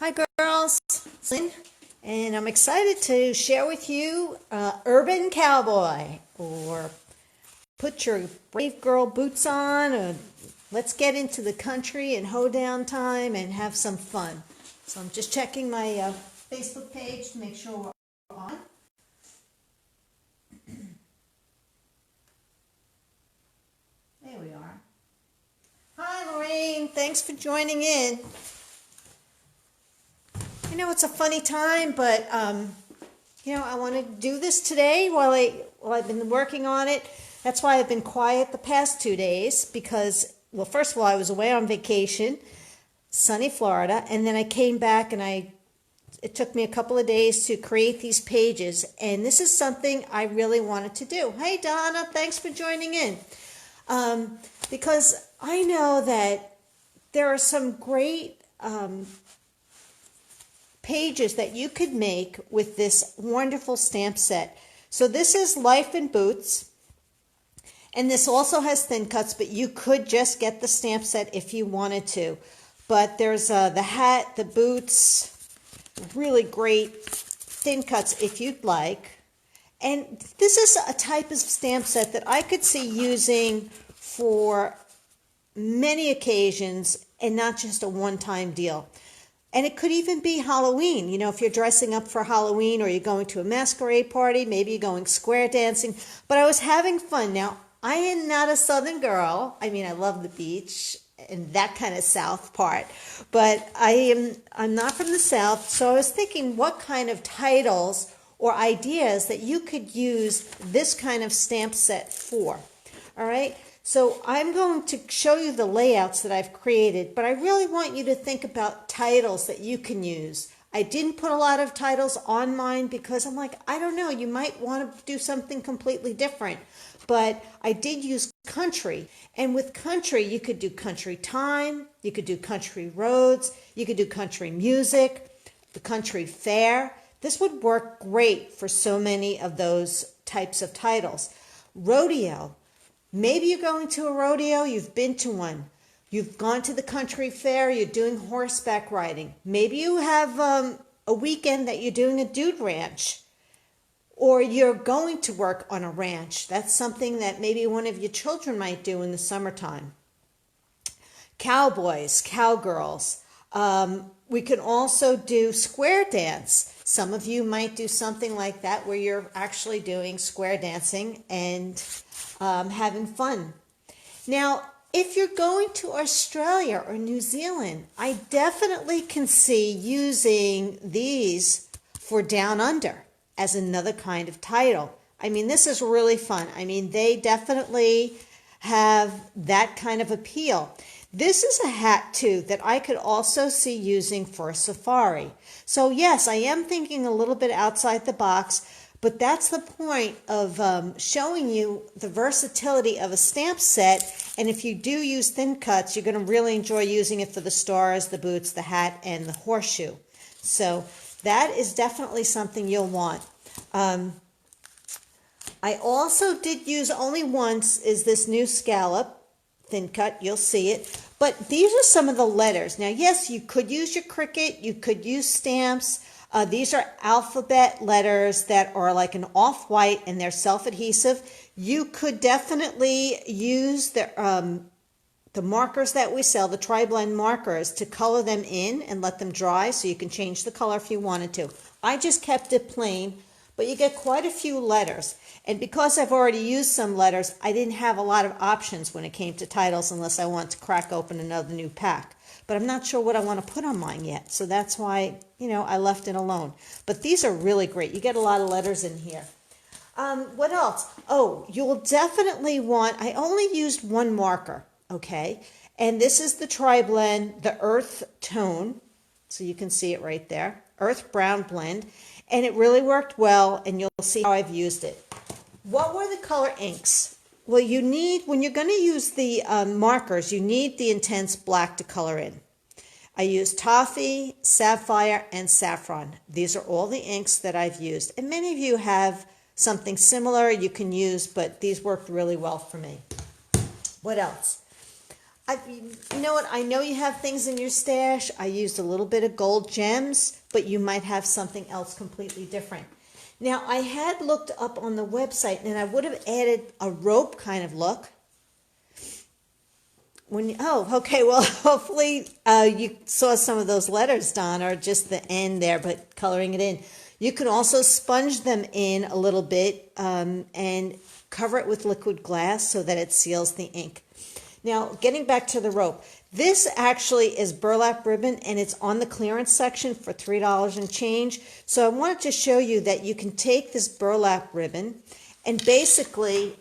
Hi girls, it's Lynn, and I'm excited to share with you Urban Cowboy, or put your brave girl boots on, or let's get into the country and hoedown time and have some fun. So I'm just checking my Facebook page to make sure we're on. There we are. Hi Lorraine, thanks for joining in. I know it's a funny time, but I want to do this today while I've been working on it. That's why I've been quiet the past 2 days because, well, first of all, I was away on vacation, sunny Florida, and then I came back and it took me a couple of days to create these pages, and this is something I really wanted to do. Hey Donna, thanks for joining in. Because I know that there are some great pages that you could make with this wonderful stamp set. So this is Life in Boots, and this also has thin cuts, but you could just get the stamp set if you wanted to. But there's the hat, the boots, really great thin cuts if you'd like. And this is a type of stamp set that I could see using for many occasions and not just a one-time deal. And it could even be Halloween, if you're dressing up for Halloween or you're going to a masquerade party, maybe you're going square dancing. But I was having fun. Now, I am not a Southern girl. I mean, I love the beach and that kind of South part. But I'm not from the South, so I was thinking what kind of titles or ideas that you could use this kind of stamp set for. All right? So I'm going to show you the layouts that I've created, but I really want you to think about titles that you can use. I didn't put a lot of titles on mine because I'm like, I don't know, you might want to do something completely different. But I did use country, and with country, you could do country time, you could do country roads, you could do country music, the country fair. This would work great for so many of those types of titles. Rodeo. Maybe you're going to a rodeo, you've been to one. You've gone to the country fair, you're doing horseback riding. Maybe you have a weekend that you're doing a dude ranch. Or you're going to work on a ranch. That's something that maybe one of your children might do in the summertime. Cowboys, cowgirls. We can also do square dance. Some of you might do something like that where you're actually doing square dancing and having fun. Now, if you're going to Australia or New Zealand, I definitely can see using these for Down Under as another kind of title. I mean, this is really fun. I mean, they definitely have that kind of appeal. This is a hat, too, that I could also see using for a safari. So, yes, I am thinking a little bit outside the box, but that's the point of showing you the versatility of a stamp set. And if you do use thin cuts, you're going to really enjoy using it for the stars, the boots, the hat, and the horseshoe. So that is definitely something you'll want. I also did use only once is this new scallop thin cut. You'll see it. But these are some of the letters. Now, yes, you could use your Cricut. You could use stamps. These are alphabet letters that are like an off-white and they're self-adhesive. You could definitely use the markers that we sell, the tri-blend markers, to color them in and let them dry so you can change the color if you wanted to. I just kept it plain, but you get quite a few letters. And because I've already used some letters, I didn't have a lot of options when it came to titles unless I wanted to crack open another new pack. But I'm not sure what I want to put on mine yet. So that's why, I left it alone. But these are really great. You get a lot of letters in here. What else? Oh, you'll definitely want, I only used one marker, okay? And this is the tri-blend, the earth tone. So you can see it right there. Earth brown blend. And it really worked well, and you'll see how I've used it. What were the color inks? Well, you need, when you're going to use the markers, you need the intense black to color in. I used toffee, sapphire, and saffron. These are all the inks that I've used. And many of you have something similar you can use, but these worked really well for me. What else? You know what? I know you have things in your stash. I used a little bit of gold gems, but you might have something else completely different. Now, I had looked up on the website, and I would have added a rope kind of look. Oh, okay. Well, hopefully you saw some of those letters, Don, or just the end there, but coloring it in. You can also sponge them in a little bit and cover it with liquid glass so that it seals the ink. Now, getting back to the rope, this actually is burlap ribbon, and it's on the clearance section for $3 and change. So I wanted to show you that you can take this burlap ribbon and basically,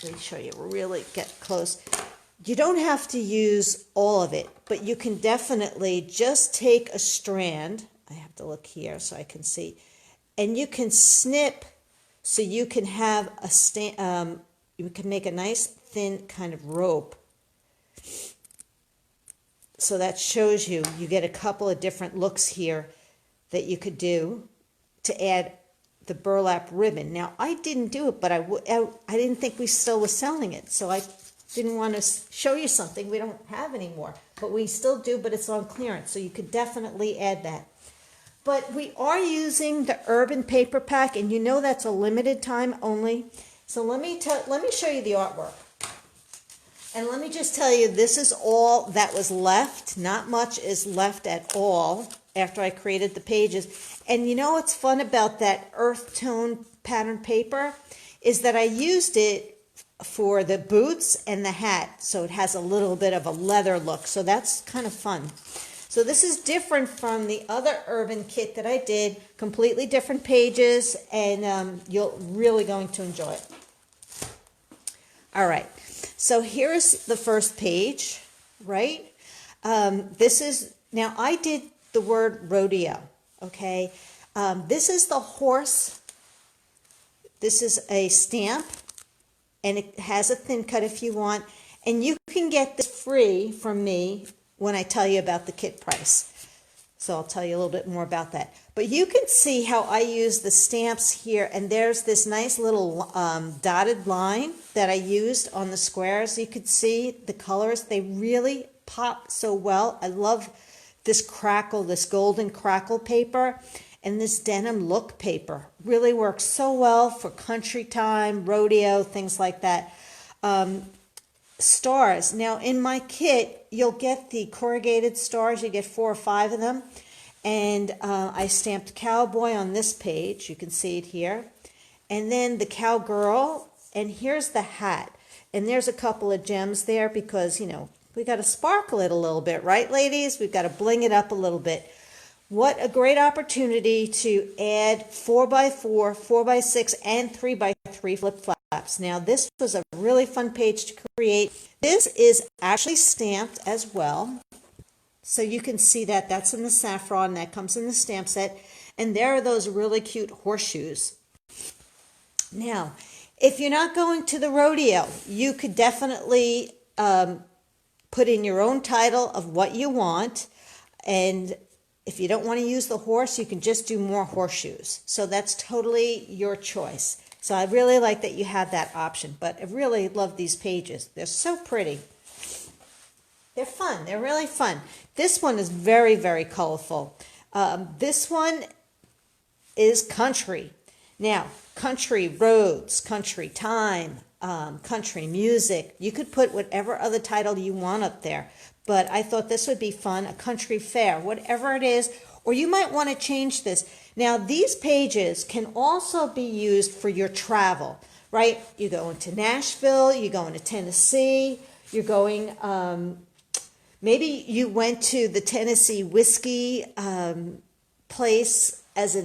let me show you, really get close. You don't have to use all of it, but you can definitely just take a strand. I have to look here so I can see. And you can snip so you can have you can make a nice thin kind of rope. So that shows you get a couple of different looks here that you could do to add the burlap ribbon. Now, I didn't do it, but I didn't think we still was selling it. So I didn't want to show you something we don't have anymore. But we still do, but it's on clearance. So you could definitely add that. But we are using the Urban Paper Pack, and you know that's a limited time only. So let me show you the artwork. And let me just tell you, this is all that was left. Not much is left at all after I created the pages. And you know what's fun about that earth tone pattern paper is that I used it for the boots and the hat. So it has a little bit of a leather look. So that's kind of fun. So this is different from the other urban kit that I did. Completely different pages, and you're really going to enjoy it. All right. So here's the first page, right? Now I did the word rodeo, okay? This is the horse. This is a stamp, and it has a thin cut if you want. And you can get this free from me when I tell you about the kit price. So I'll tell you a little bit more about that. But you can see how I use the stamps here, and there's this nice little dotted line that I used on the squares. You could see the colors. They really pop so well. I love this crackle, this golden crackle paper, and this denim look paper. Really works so well for country time, rodeo, things like that. Stars. Now in my kit, you'll get the corrugated stars. You get 4 or 5 of them. And I stamped cowboy on this page. You can see it here. And then the cowgirl. And here's the hat. And there's a couple of gems there because, you know, we got to sparkle it a little bit, right, ladies? We've got to bling it up a little bit. What a great opportunity to add 4x4, 4x6, and 3x3 flip-flops. Now, this was a really fun page to create. This is actually stamped as well. So you can see that that's in the saffron, that comes in the stamp set. And there are those really cute horseshoes. Now, if you're not going to the rodeo, you could definitely put in your own title of what you want. And if you don't want to use the horse, you can just do more horseshoes. So that's totally your choice. So I really like that you have that option. But I really love these pages. They're so pretty. They're fun. They're really fun. This one is very, very colorful. This one is country. Now, country roads, country time, country music. You could put whatever other title you want up there. But I thought this would be fun, a country fair, whatever it is. Or you might want to change this. Now, these pages can also be used for your travel, right? You go into Nashville, you go into Tennessee, you're going, maybe you went to the Tennessee whiskey place as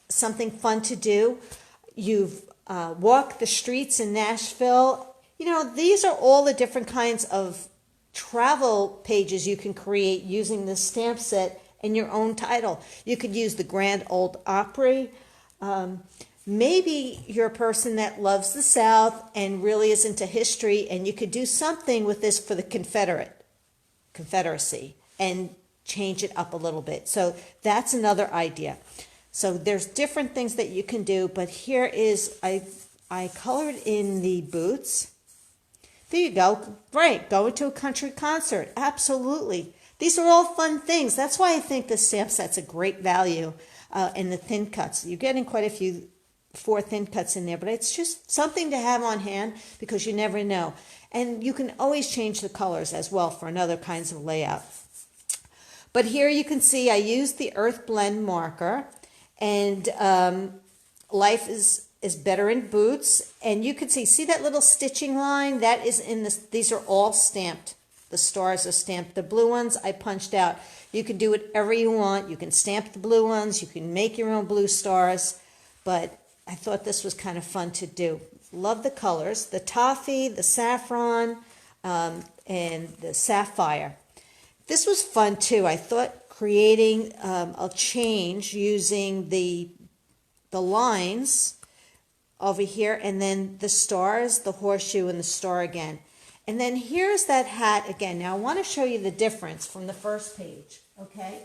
something fun to do. You've walked the streets in Nashville. You know, these are all the different kinds of travel pages you can create using this stamp set and your own title. You could use the Grand Ole Opry. Maybe you're a person that loves the South and really is into history, and you could do something with this for the Confederacy and change it up a little bit. So that's another idea. So there's different things that you can do, but here is, I colored in the boots. There you go. Right, going to a country concert. Absolutely. These are all fun things. That's why I think the stamp set's a great value in the thin cuts. You're getting quite a few 4 thin cuts in there, but it's just something to have on hand because you never know. And you can always change the colors as well for another kinds of layout. But here you can see I used the Earth Blend marker, and Life is Better in Boots. And you can see that little stitching line? That is in this. These are all stamped. The stars are stamped. The blue ones I punched out. You can do whatever you want. You can stamp the blue ones. You can make your own blue stars. But I thought this was kind of fun to do. Love the colors. The toffee, the saffron, and the sapphire. This was fun too. I thought creating a change using the lines over here, and then the stars, the horseshoe, and the star again. And then here's that hat again. Now I want to show you the difference from the first page, okay?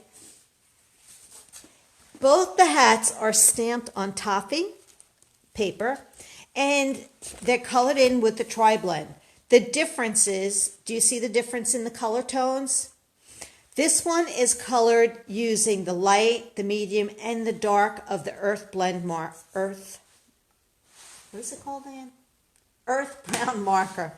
Both the hats are stamped on toffee paper, and they're colored in with the tri-blend. The difference is, do you see the difference in the color tones? This one is colored using the light, the medium, and the dark of the Earth Blend what is it called, Dan? Earth Brown marker.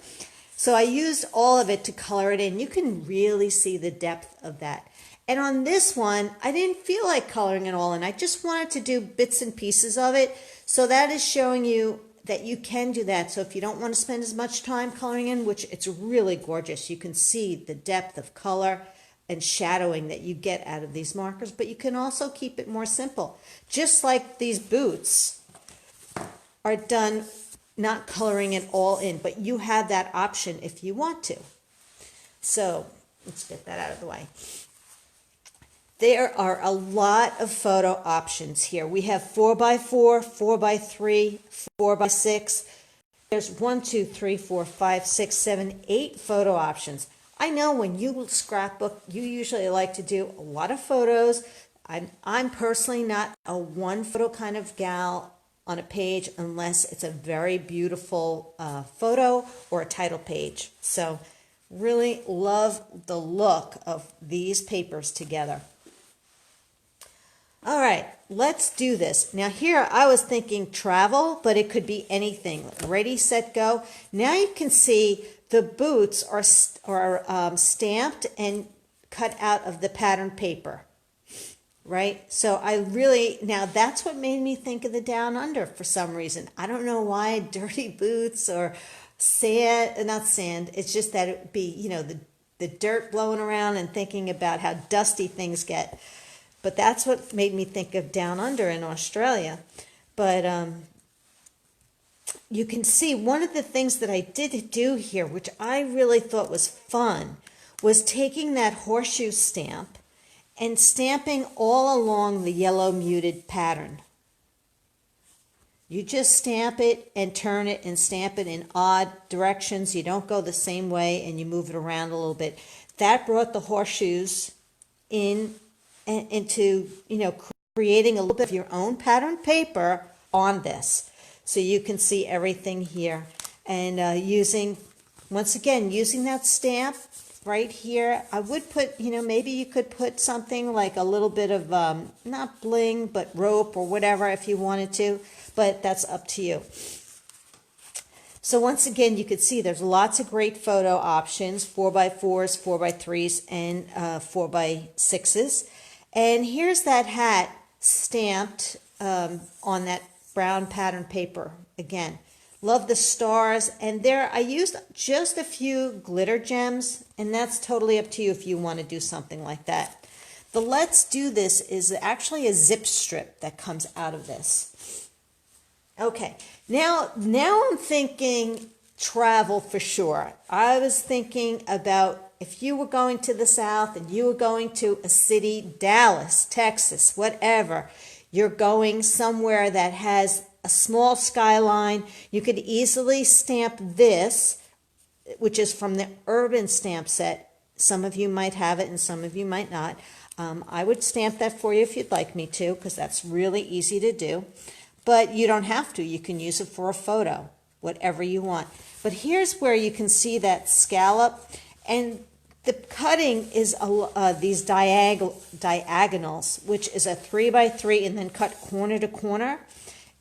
So I used all of it to color it in. You can really see the depth of that. And on this one, I didn't feel like coloring it all in. I just wanted to do bits and pieces of it. So that is showing you that you can do that. So if you don't want to spend as much time coloring in, which it's really gorgeous, you can see the depth of color and shadowing that you get out of these markers, but you can also keep it more simple. Just like these boots are done not coloring it all in, but you have that option if you want to. So let's get that out of the way. There are a lot of photo options here. We have 4x4, 4x3, 4x6. There's 1, 2, 3, 4, 5, 6, 7, 8 photo options. I know when you scrapbook, you usually like to do a lot of photos. I'm personally not a one photo kind of gal on a page unless it's a very beautiful photo or a title page. So really love the look of these papers together. All right, let's do this. Now here I was thinking travel, but it could be anything. Ready, set, go. Now you can see the boots are stamped and cut out of the pattern paper. Right? So now that's what made me think of the Down Under for some reason. I don't know why, dirty boots or sand, not sand. It's just that it would be, the dirt blowing around and thinking about how dusty things get. But that's what made me think of Down Under in Australia. But you can see one of the things that I did do here, which I really thought was fun, was taking that horseshoe stamp and stamping all along the yellow muted pattern. You just stamp it and turn it and stamp it in odd directions. You don't go the same way and you move it around a little bit. That brought the horseshoes into creating a little bit of your own pattern paper on this. So you can see everything here. And once again, using that stamp right here, I would put, maybe you could put something like a little bit of, not bling, but rope or whatever if you wanted to, but that's up to you. So once again, you could see there's lots of great photo options, 4x4s, 4x3s, and 4x6s. And here's that hat stamped on that brown pattern paper again. Love the stars, and there I used just a few glitter gems, and that's totally up to you if you want to do something like that. The Let's Do This is actually a zip strip that comes out of this. Okay, now I'm thinking travel for sure. I was thinking about if you were going to the South and you were going to a city, Dallas, Texas, whatever, you're going somewhere that has a small skyline, you could easily stamp this, which is from the Urban Stamp Set. Some of you might have it and some of you might not. I would stamp that for you if you'd like me to, because that's really easy to do. But you don't have to. You can use it for a photo whatever you want. But here's where you can see that scallop, and the cutting is these diagonals, which is a 3 by 3 and then cut corner to corner.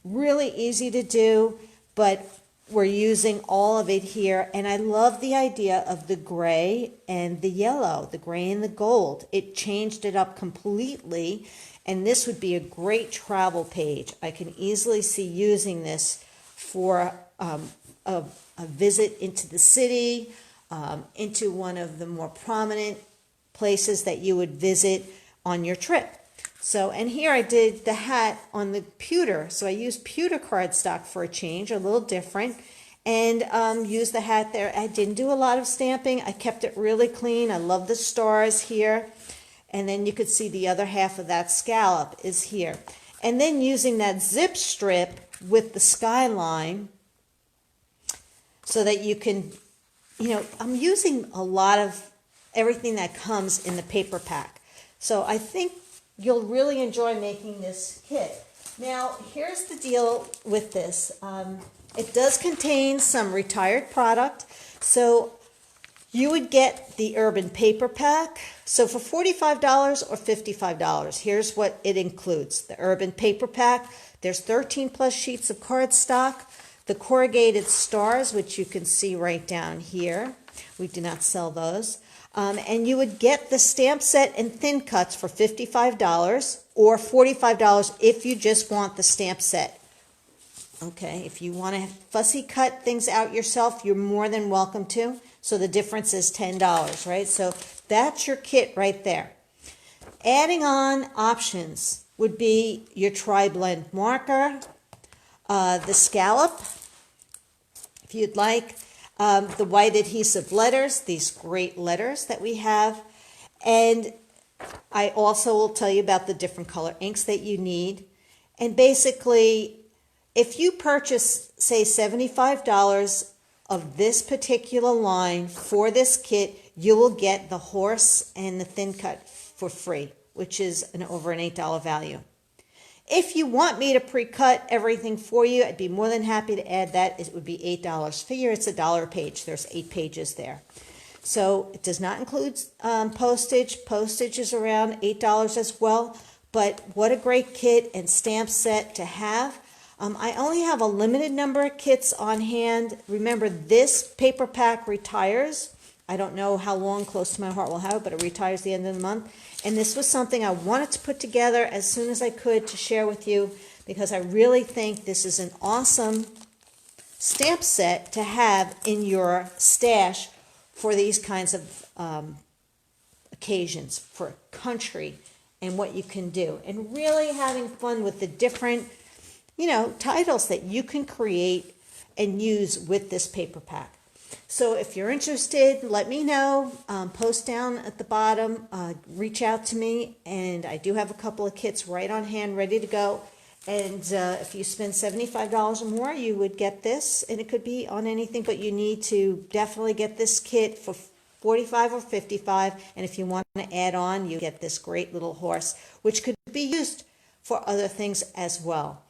Really easy to do, but we're using all of it here. And I love the idea of the gray and the yellow, the gray and the gold. It changed it up completely. And this would be a great travel page. I can easily see using this for a visit into the city, into one of the more prominent places that you would visit on your trip. So, and here I did the hat on the pewter. So I used pewter cardstock for a change, a little different, and used the hat there. I didn't do a lot of stamping. I kept it really clean. I love the stars here. And then you could see the other half of that scallop is here. And then using that zip strip with the skyline so that you can, I'm using a lot of everything that comes in the paper pack. So I think you'll really enjoy making this kit. Now, here's the deal with this. It does contain some retired product. So you would get the urban paper pack. So for $45 or $55, here's what it includes. The urban paper pack, there's 13 plus sheets of cardstock, the corrugated stars, which you can see right down here. We do not sell those. And you would get the stamp set and thin cuts for $55 or $45 if you just want the stamp set. Okay, if you want to fussy cut things out yourself, you're more than welcome to. So the difference is $10, right? So that's your kit right there. Adding on options would be your tri-blend marker, the scallop, if you'd like, the white adhesive letters, these great letters that we have. And I also will tell you about the different color inks that you need. And basically, if you purchase, say, $75 of this particular line for this kit, you will get the horse and the thin cut for free, which is over an $8 value. If you want me to pre-cut everything for you, I'd be more than happy to add that. It would be $8. Figure it's $1 a page. There's 8 pages there. So it does not include postage. Postage is around $8 as well. But what a great kit and stamp set to have. I only have a limited number of kits on hand. Remember, this paper pack retires. I don't know how long Close to My Heart will have, but it retires the end of the month. And this was something I wanted to put together as soon as I could to share with you, because I really think this is an awesome stamp set to have in your stash for these kinds of occasions, for country and what you can do. And really having fun with the different titles that you can create and use with this paper pack. So if you're interested, let me know. Post down at the bottom. Reach out to me. And I do have a couple of kits right on hand, ready to go. And if you spend $75 or more, you would get this. And it could be on anything, but you need to definitely get this kit for $45 or $55. And if you want to add on, you get this great little horse, which could be used for other things as well.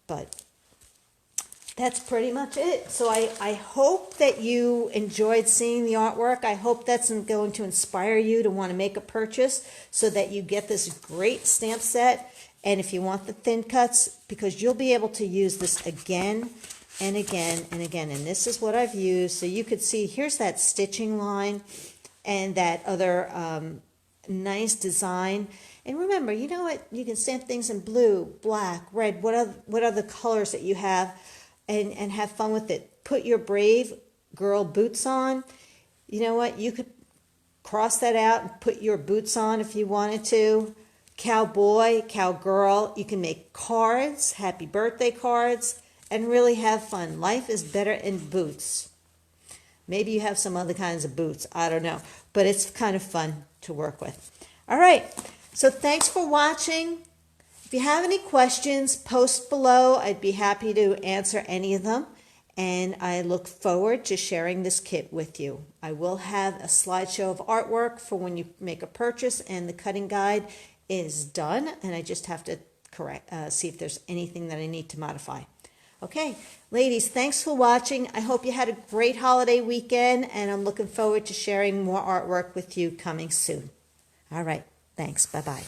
But that's pretty much it. So I hope that you enjoyed seeing the artwork. I hope that's going to inspire you to want to make a purchase so that you get this great stamp set. And if you want the thin cuts, because you'll be able to use this again and again and again. And this is what I've used. So you could see, here's that stitching line and that other nice design. And remember, you know what? You can stamp things in blue, black, red, what other colors that you have, and have fun with it. Put your brave girl boots on. You know what? You could cross that out and put your boots on if you wanted to. Cowboy, cowgirl. You can make cards, happy birthday cards, and really have fun. Life is better in boots. Maybe you have some other kinds of boots. I don't know. But it's kind of fun to work with. All right. So thanks for watching. If you have any questions, post below. I'd be happy to answer any of them. And I look forward to sharing this kit with you. I will have a slideshow of artwork for when you make a purchase, and the cutting guide is done. And I just have to see if there's anything that I need to modify. Okay, ladies, thanks for watching. I hope you had a great holiday weekend, and I'm looking forward to sharing more artwork with you coming soon. All right, thanks. Bye-bye.